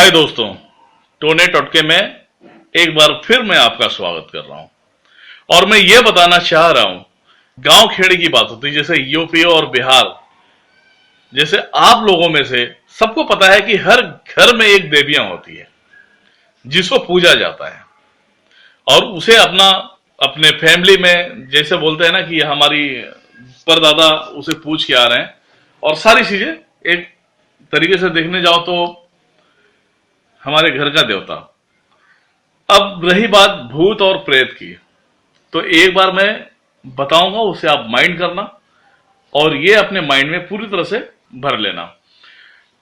हाय दोस्तों, टोने टोटके में एक बार फिर मैं आपका स्वागत कर रहा हूं और मैं ये बताना चाह रहा हूं। गांव खेड़े की बात होती है, जैसे यूपी और बिहार जैसे आप लोगों में से सबको पता है कि हर घर में एक देवियां होती है जिसको पूजा जाता है और उसे अपने फैमिली में जैसे बोलते हैं ना कि हमारी परदादा उसे पूछ के आ रहे हैं और सारी चीजें एक तरीके से देखने जाओ तो हमारे घर का देवता। अब रही बात भूत और प्रेत की, तो एक बार मैं बताऊंगा, उसे आप माइंड करना और ये अपने माइंड में पूरी तरह से भर लेना।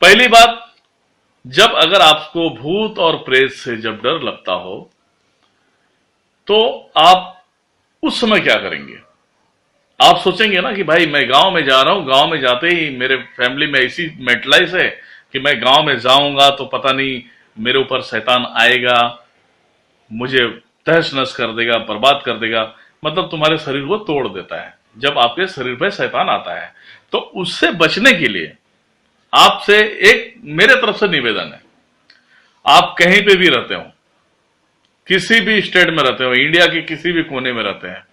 पहली बात, जब अगर आपको भूत और प्रेत से जब डर लगता हो तो आप उस समय क्या करेंगे? आप सोचेंगे ना कि भाई मैं गांव में जा रहा हूं, गांव में जाते ही मेरे फैमिली में ऐसी मेंटलाइज है कि मैं गांव में जाऊंगा तो पता नहीं मेरे ऊपर शैतान आएगा, मुझे तहस नहस कर देगा, बर्बाद कर देगा, मतलब तुम्हारे शरीर को तोड़ देता है जब आपके शरीर पे शैतान आता है। तो उससे बचने के लिए आपसे एक मेरे तरफ से निवेदन है, आप कहीं पे भी रहते हो, किसी भी स्टेट में रहते हो, इंडिया के किसी भी कोने में रहते हैं,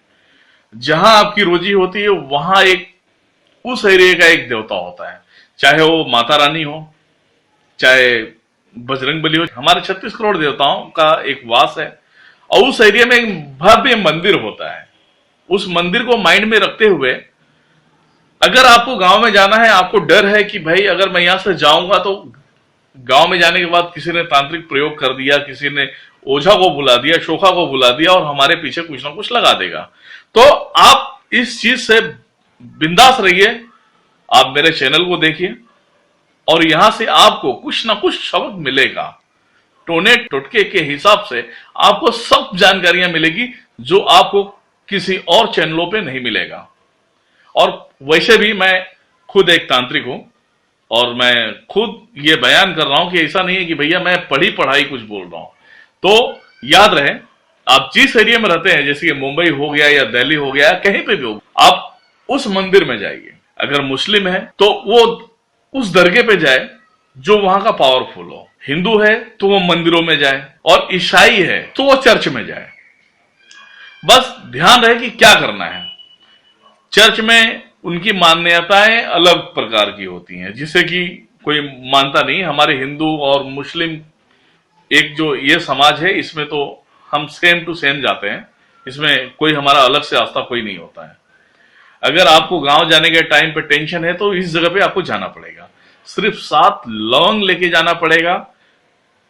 जहां आपकी रोजी होती है वहां एक उस एरिया का एक देवता होता है, चाहे वो माता रानी हो, चाहे बजरंग बली हो। हमारे 36 करोड़ देवताओं का एक वास है और उस एरिया में एक भव्य मंदिर होता है। उस मंदिर को माइंड में रखते हुए अगर आपको गांव में जाना है, आपको डर है कि भाई अगर मैं यहां से जाऊंगा तो गांव में जाने के बाद किसी ने तांत्रिक प्रयोग कर दिया, किसी ने ओझा को बुला दिया, शोखा को बुला दिया और हमारे पीछे कुछ ना कुछ लगा देगा, तो आप इस चीज से बिंदास रहिए। आप मेरे चैनल को देखिए और यहां से आपको कुछ ना कुछ सबक मिलेगा। टोने टोटके के हिसाब से आपको सब जानकारियां मिलेगी जो आपको किसी और चैनलों पे नहीं मिलेगा। और वैसे भी मैं खुद एक तांत्रिक हूं और मैं खुद ये बयान कर रहा हूं कि ऐसा नहीं है कि भैया मैं पढ़ी पढ़ाई कुछ बोल रहा हूं। तो याद रहे, आप जिस एरिया में रहते हैं, जैसे कि मुंबई हो गया या दिल्ली हो गया, कहीं पे भी हो, आप उस मंदिर में जाइए। अगर मुस्लिम है तो वो उस दरगाह पे जाए जो वहां का पावरफुल हो, हिंदू है तो वो मंदिरों में जाए और ईसाई है तो वो चर्च में जाए। बस ध्यान रहे कि क्या करना है। चर्च में उनकी मान्यताएं अलग प्रकार की होती हैं, जिसे कि कोई मानता नहीं। हमारे हिंदू और मुस्लिम एक जो ये समाज है, इसमें तो हम सेम टू सेम जाते हैं, इसमें कोई हमारा अलग से आस्था कोई नहीं होता है। अगर आपको गांव जाने के टाइम पे टेंशन है तो इस जगह पे आपको जाना पड़ेगा। सिर्फ 7 लौंग लेके जाना पड़ेगा।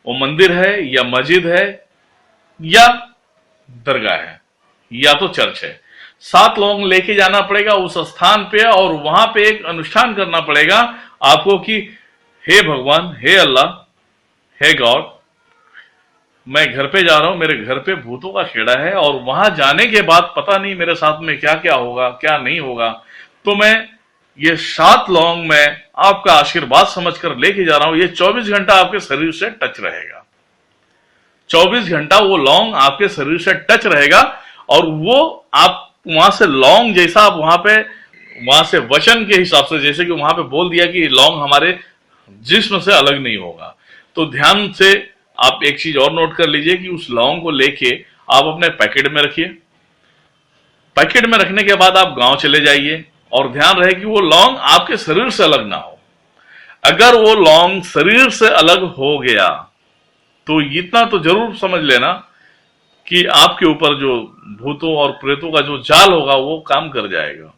वो मंदिर है या मस्जिद है या दरगाह है या तो चर्च है, 7 लौंग लेके जाना पड़ेगा उस स्थान पे और वहां पे एक अनुष्ठान करना पड़ेगा आपको कि हे भगवान, हे अल्लाह, हे गॉड, मैं घर पे जा रहा हूं, मेरे घर पे भूतों का खेड़ा है और वहां जाने के बाद पता नहीं मेरे साथ में क्या क्या होगा, क्या नहीं होगा। तो मैं ये 7 लौंग मैं आपका आशीर्वाद समझकर लेके जा रहा हूं। ये 24 घंटा आपके शरीर से टच रहेगा, 24 घंटा वो लौंग आपके शरीर से टच रहेगा और वो आप वहां से लौंग जैसा आप वहां से वचन के हिसाब से, जैसे कि वहां पे बोल दिया कि लौंग हमारे जिस्म से अलग नहीं होगा, तो ध्यान से आप एक चीज और नोट कर लीजिए कि उस लौंग को लेके आप अपने पैकेट में रखिए। पैकेट में रखने के बाद आप गांव चले जाइए और ध्यान रहे कि वो लौंग आपके शरीर से अलग ना हो। अगर वो लौंग शरीर से अलग हो गया तो इतना तो जरूर समझ लेना कि आपके ऊपर जो भूतों और प्रेतों का जो जाल होगा वो काम कर जाएगा।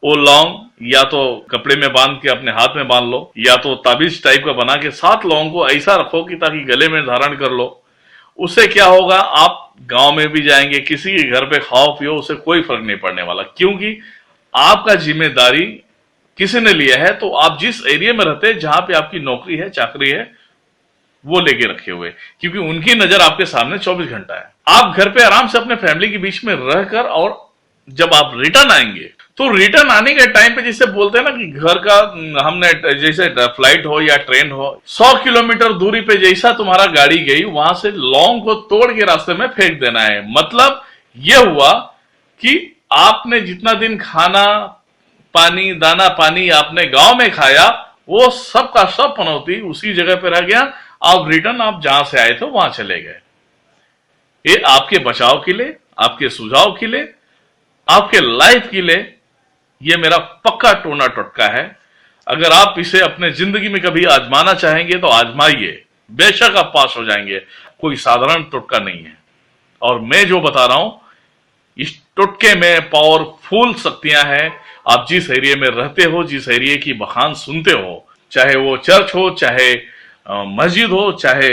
वो लौंग या तो कपड़े में बांध के अपने हाथ में बांध लो या तो ताबीज टाइप का बना के 7 लौंग को ऐसा रखो कि ताकि गले में धारण कर लो। उससे क्या होगा, आप गांव में भी जाएंगे, किसी के घर पे खाओ पियो, उससे कोई फर्क नहीं पड़ने वाला, क्योंकि आपका जिम्मेदारी किसी ने लिया है। तो आप जिस एरिया में रहते हैं, जहां पे आपकी नौकरी है, चाकरी है, वो लेके रखे हुए, क्योंकि उनकी नजर आपके सामने 24 घंटा है। आप घर पे आराम से अपने फैमिली के बीच में रहकर और जब आप रिटर्न आएंगे तो रिटर्न आने के टाइम पे जैसे बोलते हैं ना कि घर का हमने जैसे फ्लाइट हो या ट्रेन हो, 100 किलोमीटर दूरी पे जैसा तुम्हारा गाड़ी गई, वहां से लौंग को तोड़ के रास्ते में फेंक देना है। मतलब यह हुआ कि आपने जितना दिन खाना पानी, दाना पानी आपने गांव में खाया, वो सब का सब पनौती उसी जगह पे रह गया। आप रिटर्न आप जहां से आए थे वहां चले गए। ये आपके बचाव के लिए, आपके सुझाव के लिए, आपके लाइफ के लिए ये मेरा पक्का टोना टोटका है। अगर आप इसे अपने जिंदगी में कभी आजमाना चाहेंगे तो आजमाइए, बेशक आप पास हो जाएंगे। कोई साधारण टोटका नहीं है। और मैं जो बता रहा हूं, इस टोटके में पावरफुल शक्तियां हैं। आप जिस एरिया में रहते हो, जिस एरिया की बखान सुनते हो, चाहे वो चर्च हो, चाहे मस्जिद हो, चाहे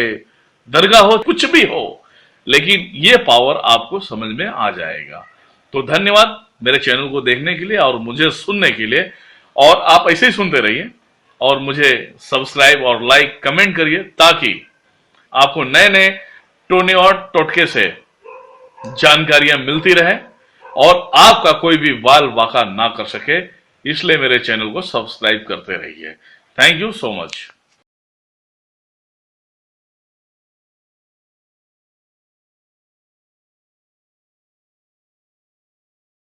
दरगाह हो, कुछ भी हो, लेकिन ये पावर आपको समझ में आ जाएगा। तो धन्यवाद मेरे चैनल को देखने के लिए और मुझे सुनने के लिए। और आप ऐसे ही सुनते रहिए और मुझे सब्सक्राइब और लाइक कमेंट करिए, ताकि आपको नए नए टोने और टोटके से जानकारियां मिलती रहे और आपका कोई भी वाल वाका ना कर सके। इसलिए मेरे चैनल को सब्सक्राइब करते रहिए। Thank you so much.